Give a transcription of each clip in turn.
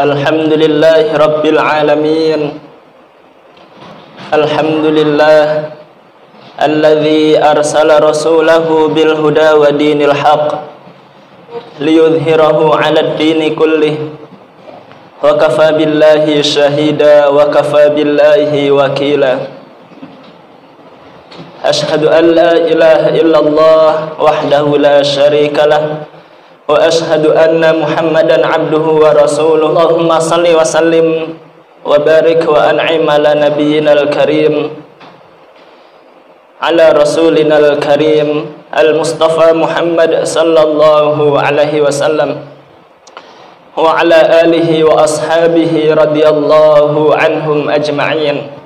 Alhamdulillahi Rabbil Alamin. Alhamdulillah alladzi arsala rasulahu bil huda wa dinil haq liyudhhirahu 'alad dini kullih wa kafa billahi shahida wa kafa billahi wakila. Ashhadu an la ilaha illallah wahdahu la syarika lah wa ashhadu anna Muhammadan abduhu wa rasuluh. Allahumma salli wa sallim wa barik wa an'im ala nabiyyinal karim, ala rasulinal karim al-mustafa Muhammad sallallahu alaihi wasallam wa ala alihi wa ashabihi radhiyallahu anhum ajma'in.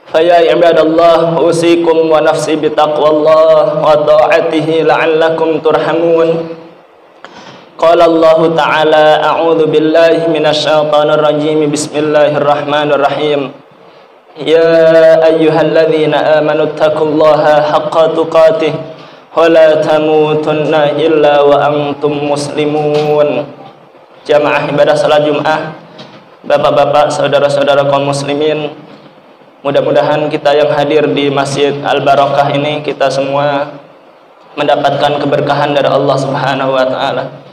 Faya ibadallah, usikum wa nafsi bitaqwallah wa ta'atihi la'allakum turhamun. Qala Allah Ta'ala, a'udzu billahi minasyaitonir rajim. Bismillahirrahmanirrahim. Ya ayyuhalladzina amanu taqullaha haqqa tuqatih wa la tamutunna illa wa antum muslimun. Jamaah ibadah salat Jumat, bapak-bapak, saudara-saudara kaum muslimin, mudah-mudahan kita yang hadir di Masjid Al-Barakah ini, kita semua mendapatkan keberkahan dari Allah Subhanahu wa Ta'ala.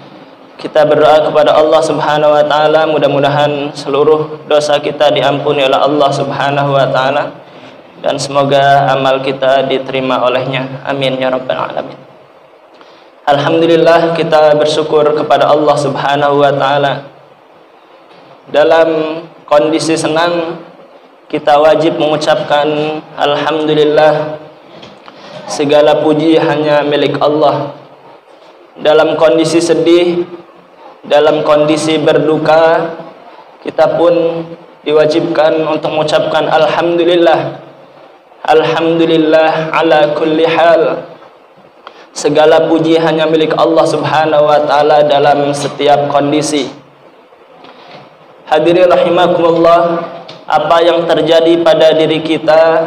Kita berdoa kepada Allah Subhanahu wa Ta'ala, mudah-mudahan seluruh dosa kita diampuni oleh Allah Subhanahu wa Ta'ala, dan semoga amal kita diterima olehnya. Amin ya rabbal alamin. Alhamdulillah, kita bersyukur kepada Allah Subhanahu wa Ta'ala. Dalam kondisi senang, kita wajib mengucapkan alhamdulillah. Segala puji hanya milik Allah. Dalam kondisi sedih, dalam kondisi berduka, kita pun diwajibkan untuk mengucapkan alhamdulillah. Alhamdulillah ala kulli hal. Segala puji hanya milik Allah Subhanahu wa Ta'ala dalam setiap kondisi. Hadirin rahimakumullah, apa yang terjadi pada diri kita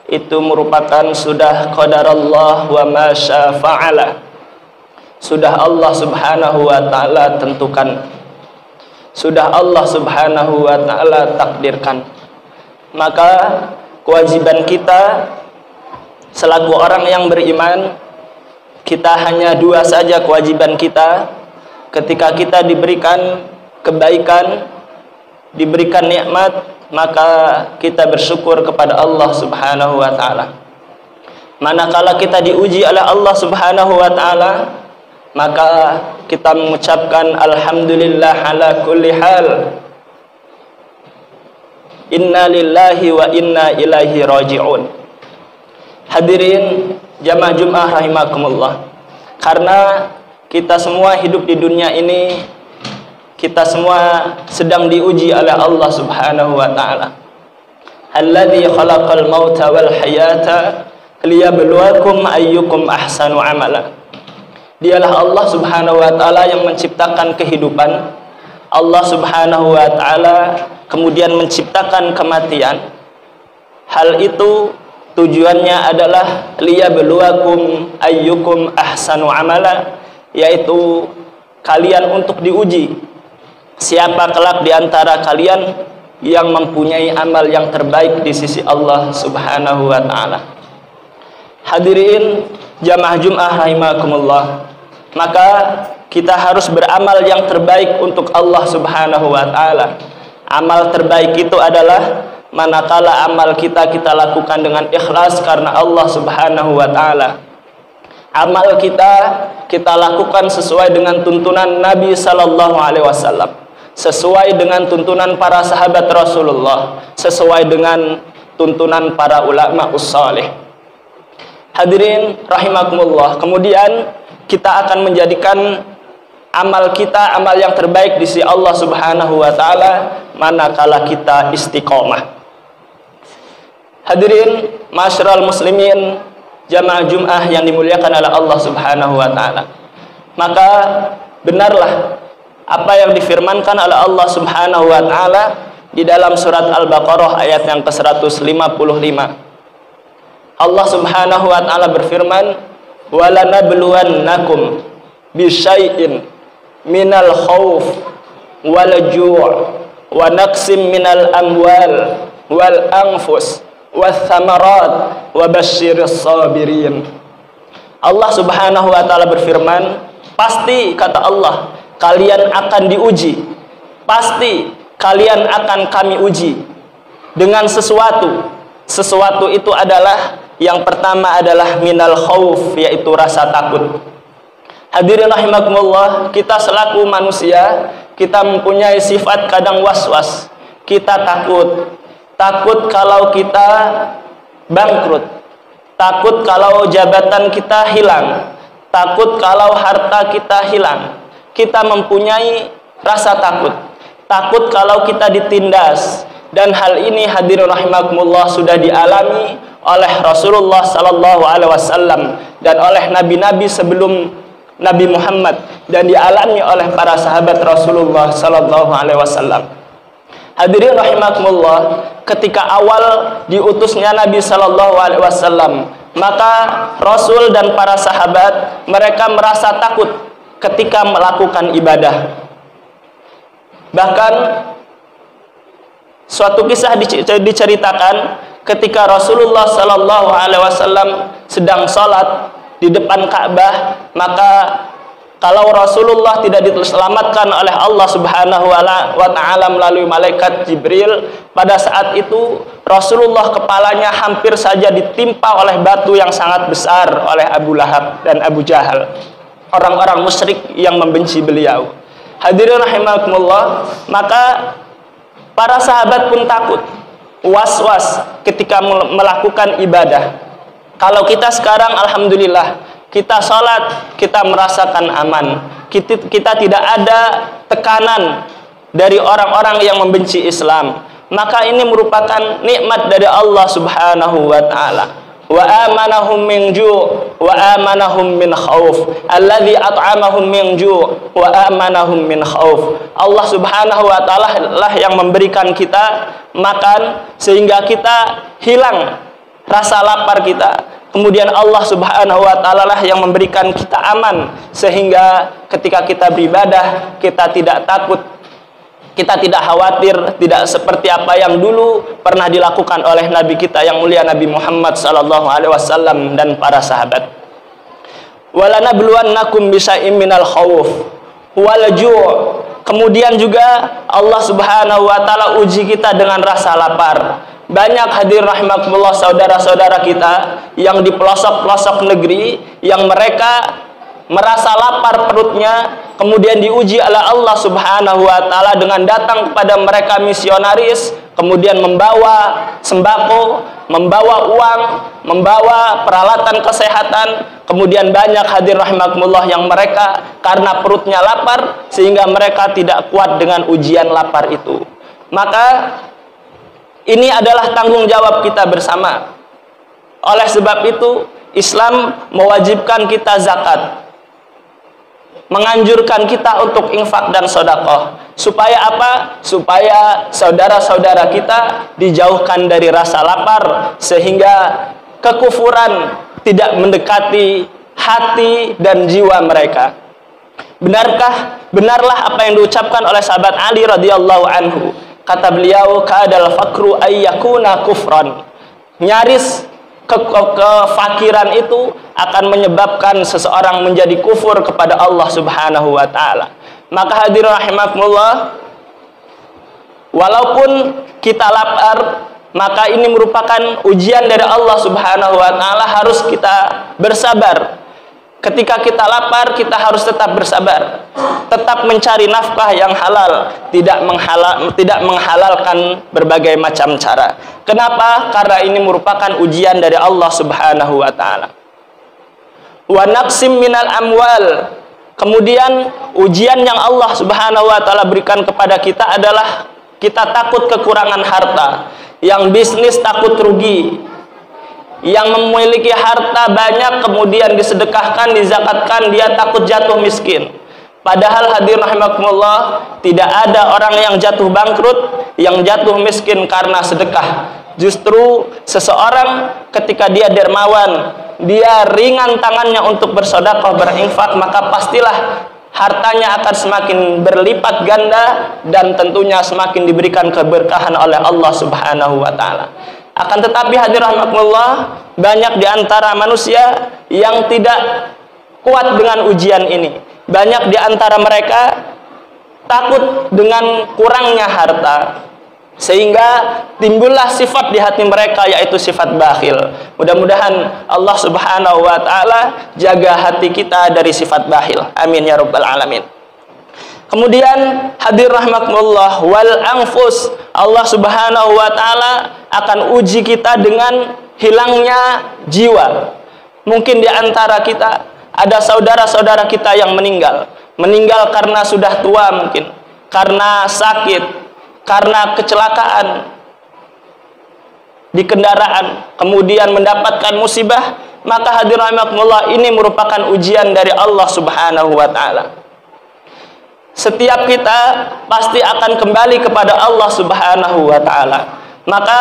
itu merupakan sudah qadarallah wa ma syaa fa'ala. Sudah Allah Subhanahu wa Ta'ala tentukan, sudah Allah Subhanahu wa Ta'ala takdirkan. Maka kewajiban kita selaku orang yang beriman, kita hanya dua saja kewajiban kita. Ketika kita diberikan kebaikan, diberikan nikmat, maka kita bersyukur kepada Allah Subhanahu wa Ta'ala. Manakala kita diuji oleh Allah Subhanahu wa Ta'ala, maka kita mengucapkan alhamdulillah ala kulli hal. Inna lillahi wa inna ilaihi raji'un. Hadirin jamaah Jumat rahimakumullah, karena kita semua hidup di dunia ini, kita semua sedang diuji oleh Allah Subhanahu wa Ta'ala. Alladzi khalaqal mauta wal hayata liyabluwakum ayyukum ahsanu amala. Dialah Allah Subhanahu wa Ta'ala yang menciptakan kehidupan. Allah Subhanahu wa Ta'ala kemudian menciptakan kematian. Hal itu tujuannya adalah liyabluwakum ayyukum ahsanu amala, yaitu kalian untuk diuji siapa kelak di antara kalian yang mempunyai amal yang terbaik di sisi Allah Subhanahu wa Ta'ala. Hadirin jamaah Jumat rahimakumullah, maka kita harus beramal yang terbaik untuk Allah Subhanahu wa Ta'ala. Amal terbaik itu adalah manakala amal kita lakukan dengan ikhlas karena Allah Subhanahu wa Ta'ala. Amal kita lakukan sesuai dengan tuntunan Nabi sallallahu alaihi wasallam, sesuai dengan tuntunan para sahabat Rasulullah, sesuai dengan tuntunan para ulama ussalih. Hadirin rahimakumullah, kemudian kita akan menjadikan amal kita amal yang terbaik di sisi Allah Subhanahu wa Ta'ala manakala kita istiqomah. Hadirin masyarul muslimin, jamaah Jumat yang dimuliakan oleh Allah Subhanahu wa Ta'ala, maka benarlah apa yang difirmankan oleh Allah Subhanahu wa Ta'ala di dalam surat Al-Baqarah ayat yang ke-155. Allah Subhanahu wa Ta'ala berfirman, walanabluwannakum bisyai'in minal khauf wal ju' wa naqsim minal amwal wal anfus wath thamarat wa basyiris sabirin. Allah Subhanahu wa taala berfirman, pasti kata Allah, kalian akan diuji. Pasti kalian akan kami uji dengan sesuatu. Sesuatu itu adalah, yang pertama adalah minal khauf, yaitu rasa takut. Hadirin rahimakumullah, kita selaku manusia, kita mempunyai sifat kadang was-was. Kita takut. Takut kalau kita bangkrut. Takut kalau jabatan kita hilang. Takut kalau harta kita hilang. Kita mempunyai rasa takut. Takut kalau kita ditindas. Dan hal ini hadirin rahimakumullah sudah dialami oleh Rasulullah sallallahu alaihi wasallam dan oleh nabi-nabi sebelum Nabi Muhammad, dan dialami oleh para sahabat Rasulullah sallallahu alaihi wasallam. Hadirin rahimakumullah, ketika awal diutusnya Nabi sallallahu alaihi wasallam, maka Rasul dan para sahabat mereka merasa takut ketika melakukan ibadah. Bahkan suatu kisah diceritakan ketika Rasulullah sallallahu alaihi wasallam sedang salat di depan Ka'bah, maka kalau Rasulullah tidak diselamatkan oleh Allah Subhanahu wa taala melalui malaikat Jibril, pada saat itu Rasulullah kepalanya hampir saja ditimpa oleh batu yang sangat besar oleh Abu Lahab dan Abu Jahal, orang-orang musyrik yang membenci beliau. Hadirin rahimakumullah, maka para sahabat pun takut, was-was ketika melakukan ibadah. Kalau kita sekarang alhamdulillah, kita sholat, kita merasakan aman. Kita tidak ada tekanan dari orang-orang yang membenci Islam. Maka ini merupakan nikmat dari Allah Subhanahu wa taala. Wa amanahum min ju' wa amanahum min khauf. Alladzi at'amahum min ju' wa amanahum min khauf. Allah Subhanahu wa taala lah yang memberikan kita makan sehingga kita hilang rasa lapar kita. Kemudian Allah Subhanahu wa taala lah yang memberikan kita aman sehingga ketika kita beribadah kita tidak takut, kita tidak khawatir, tidak seperti apa yang dulu pernah dilakukan oleh Nabi kita yang mulia Nabi Muhammad sallallahu alaihi wasallam dan para sahabat. Walanabluwannakum bisyai'im minal khauf wal ju'. Kemudian juga Allah Subhanahu wa taala uji kita dengan rasa lapar. Banyak hadir rahimakumullah saudara-saudara kita yang di pelosok-pelosok negeri yang mereka merasa lapar perutnya, kemudian diuji oleh Allah Subhanahu wa taala dengan datang kepada mereka misionaris, kemudian membawa sembako, membawa uang, membawa peralatan kesehatan. Kemudian banyak hadir rahimakumullah yang mereka karena perutnya lapar sehingga mereka tidak kuat dengan ujian lapar itu. Maka ini adalah tanggung jawab kita bersama. Oleh sebab itu, Islam mewajibkan kita zakat, menganjurkan kita untuk infak dan sedekah. Supaya apa? Supaya saudara-saudara kita dijauhkan dari rasa lapar, sehingga kekufuran tidak mendekati hati dan jiwa mereka. Benarlah apa yang diucapkan oleh sahabat Ali radhiyallahu anhu. Kata beliau, kadal fakru ayyakuna kufran. Nyaris kefakiran itu akan menyebabkan seseorang menjadi kufur kepada Allah Subhanahu wa taala. Maka hadirin rahimakumullah, walaupun kita lapar, maka ini merupakan ujian dari Allah Subhanahu wa taala, harus kita bersabar. Ketika kita lapar, kita harus tetap bersabar, tetap mencari nafkah yang halal, tidak menghalalkan berbagai macam cara. Kenapa? Karena ini merupakan ujian dari Allah Subhanahu wa taala. Wa naqsim minal amwal. Kemudian ujian yang Allah Subhanahu wa taala berikan kepada kita adalah kita takut kekurangan harta, yang bisnis takut rugi, yang memiliki harta banyak kemudian disedekahkan, dizakatkan, dia takut jatuh miskin. Padahal hadirin rahimakumullah, tidak ada orang yang jatuh bangkrut, yang jatuh miskin karena sedekah. Justru seseorang ketika dia dermawan, dia ringan tangannya untuk bersedekah, berinfak, maka pastilah hartanya akan semakin berlipat ganda dan tentunya semakin diberikan keberkahan oleh Allah Subhanahu wa taala. Akan tetapi hadirin rahimakumullah, banyak di antara manusia yang tidak kuat dengan ujian ini. Banyak di antara mereka takut dengan kurangnya harta, sehingga timbullah sifat di hati mereka, yaitu sifat bakhil. Mudah-mudahan Allah Subhanahu wa taala jaga hati kita dari sifat bakhil. Amin ya rabbal alamin. Kemudian hadir rahmatullah wal anfus, Allah Subhanahu wa taala akan uji kita dengan hilangnya jiwa. Mungkin di antara kita ada saudara-saudara kita yang meninggal karena sudah tua, mungkin karena sakit, karena kecelakaan di kendaraan, kemudian mendapatkan musibah. Maka hadir rahmatullah, ini merupakan ujian dari Allah Subhanahu wa taala. Setiap kita pasti akan kembali kepada Allah Subhanahu wa taala. Maka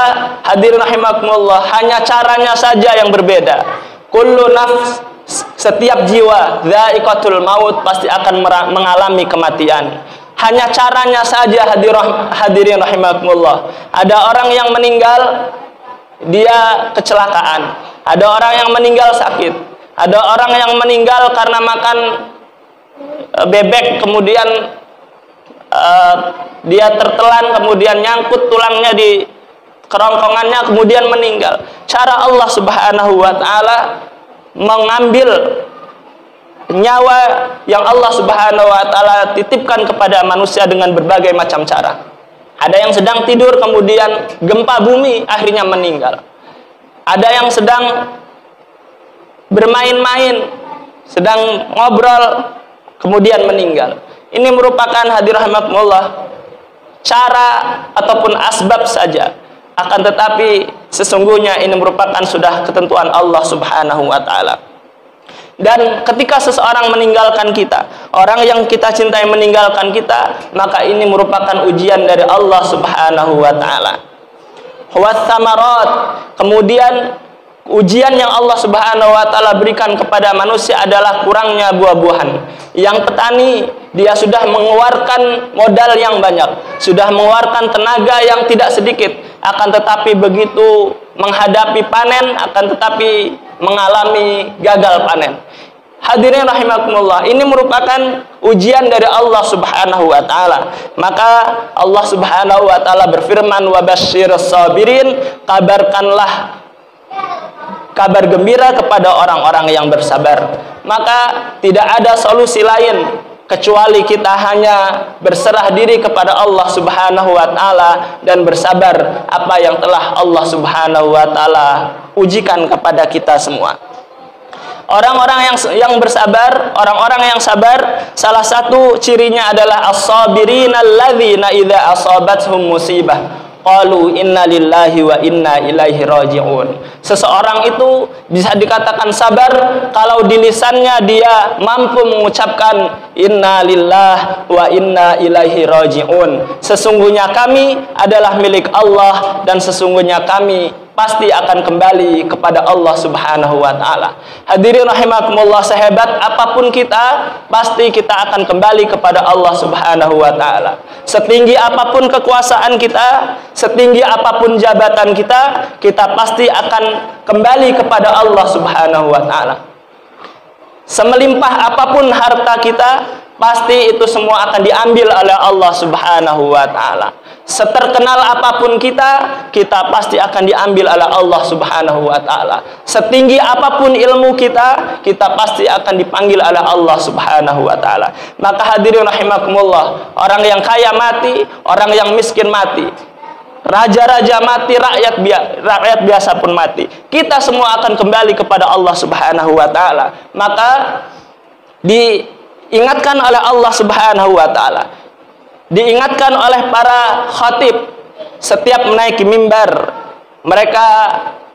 hadirin rahimakumullah, hanya caranya saja yang berbeda. Kullu nafs, setiap jiwa dha'iqatul maut, pasti akan mengalami kematian. Hanya caranya saja hadirin rahimakumullah. Ada orang yang meninggal dia kecelakaan, ada orang yang meninggal sakit, ada orang yang meninggal karena makan bebek, kemudian dia tertelan, kemudian nyangkut tulangnya di kerongkongannya, kemudian meninggal. Cara Allah Subhanahu wa taala mengambil nyawa yang Allah Subhanahu wa taala titipkan kepada manusia dengan berbagai macam cara. Ada yang sedang tidur kemudian gempa bumi akhirnya meninggal. Ada yang sedang bermain-main, sedang ngobrol, kemudian meninggal. Ini merupakan hadir rahmatullah cara ataupun asbab saja. Akan tetapi sesungguhnya ini merupakan sudah ketentuan Allah Subhanahu wa taala. Dan ketika seseorang meninggalkan kita, orang yang kita cintai meninggalkan kita, maka ini merupakan ujian dari Allah Subhanahu wa taala. Watsamarat, kemudian ujian yang Allah Subhanahu wa taala berikan kepada manusia adalah kurangnya buah-buahan. Yang petani, dia sudah mengeluarkan modal yang banyak, sudah mengeluarkan tenaga yang tidak sedikit, akan tetapi begitu menghadapi panen, akan tetapi mengalami gagal panen. Hadirin rahimakumullah, ini merupakan ujian dari Allah Subhanahu wa taala. Maka Allah Subhanahu wa taala berfirman, wa basyirus sabirin, kabarkanlah kabar gembira kepada orang-orang yang bersabar. Maka tidak ada solusi lain kecuali kita hanya berserah diri kepada Allah Subhanahu wa taala dan bersabar apa yang telah Allah Subhanahu wa taala ujikan kepada kita semua. Orang-orang yang bersabar, orang-orang yang sabar, salah satu cirinya adalah as-sabirin alladzina idza asabathum musibah qalu inna lillahi wa inna ilaihi raji'un. Seseorang itu bisa dikatakan sabar kalau di lisannya dia mampu mengucapkan inna lillahi wa inna ilaihi raji'un. Sesungguhnya kami adalah milik Allah dan sesungguhnya kami pasti akan kembali kepada Allah Subhanahu wa taala. Hadirin rahimakumullah, sehebat apapun kita, pasti kita akan kembali kepada Allah Subhanahu wa taala. Setinggi apapun kekuasaan kita, setinggi apapun jabatan kita, kita pasti akan kembali kepada Allah Subhanahu wa taala. Semelimpah apapun harta kita, pasti itu semua akan diambil oleh Allah Subhanahu wa taala. Seterkenal apapun kita pasti akan diambil oleh Allah Subhanahu wa taala. Setinggi apapun ilmu kita pasti akan dipanggil oleh Allah Subhanahu wa taala. Maka hadirin rahimakumullah, orang yang kaya mati, orang yang miskin mati, raja-raja mati, rakyat biasa pun mati. Kita semua akan kembali kepada Allah Subhanahu wa taala. Maka diingatkan oleh Allah Subhanahu wa taala, diingatkan oleh para khatib setiap menaiki mimbar, mereka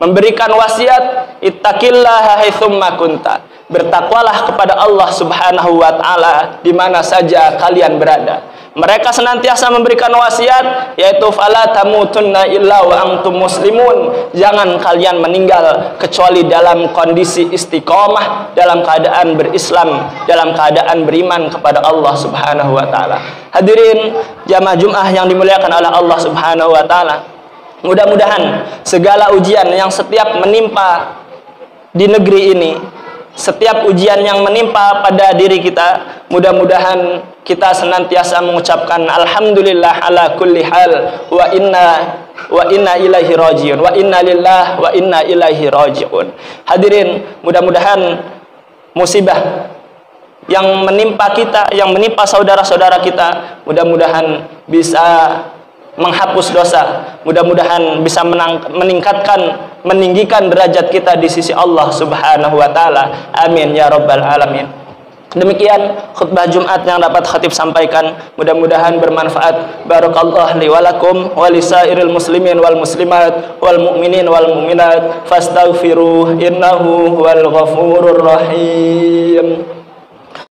memberikan wasiat, ittaqillaha haitsumma kunta. Bertakwalah kepada Allah Subhanahu wa taala di mana saja kalian berada. Mereka senantiasa memberikan wasiat, yaitu fala tamutunna illa wa antum muslimun. Jangan kalian meninggal kecuali dalam kondisi istiqomah, dalam keadaan berislam, dalam keadaan beriman kepada Allah Subhanahu wa taala. Hadirin jamaah Jumat yang dimuliakan oleh Allah Subhanahu wa taala. Mudah-mudahan segala ujian yang setiap menimpa di negeri ini, setiap ujian yang menimpa pada diri kita, mudah-mudahan kita senantiasa mengucapkan alhamdulillah ala kulli hal wa inna ilaihi rajiun, wa inna lillahi wa inna ilaihi rajiun. Hadirin, mudah-mudahan musibah yang menimpa kita, yang menimpa saudara-saudara kita, mudah-mudahan bisa menghapus dosa, mudah-mudahan bisa meningkatkan, meninggikan derajat kita di sisi Allah Subhanahu wa taala. Amin ya rabbal alamin. Demikian khutbah Jumat yang dapat khatib sampaikan, mudah-mudahan bermanfaat. Barakallahu li wa lakum wa lisairil muslimin wal muslimat wal mu'minin wal mu'minat fastaghfiruh innahu huwal ghafurur rahim.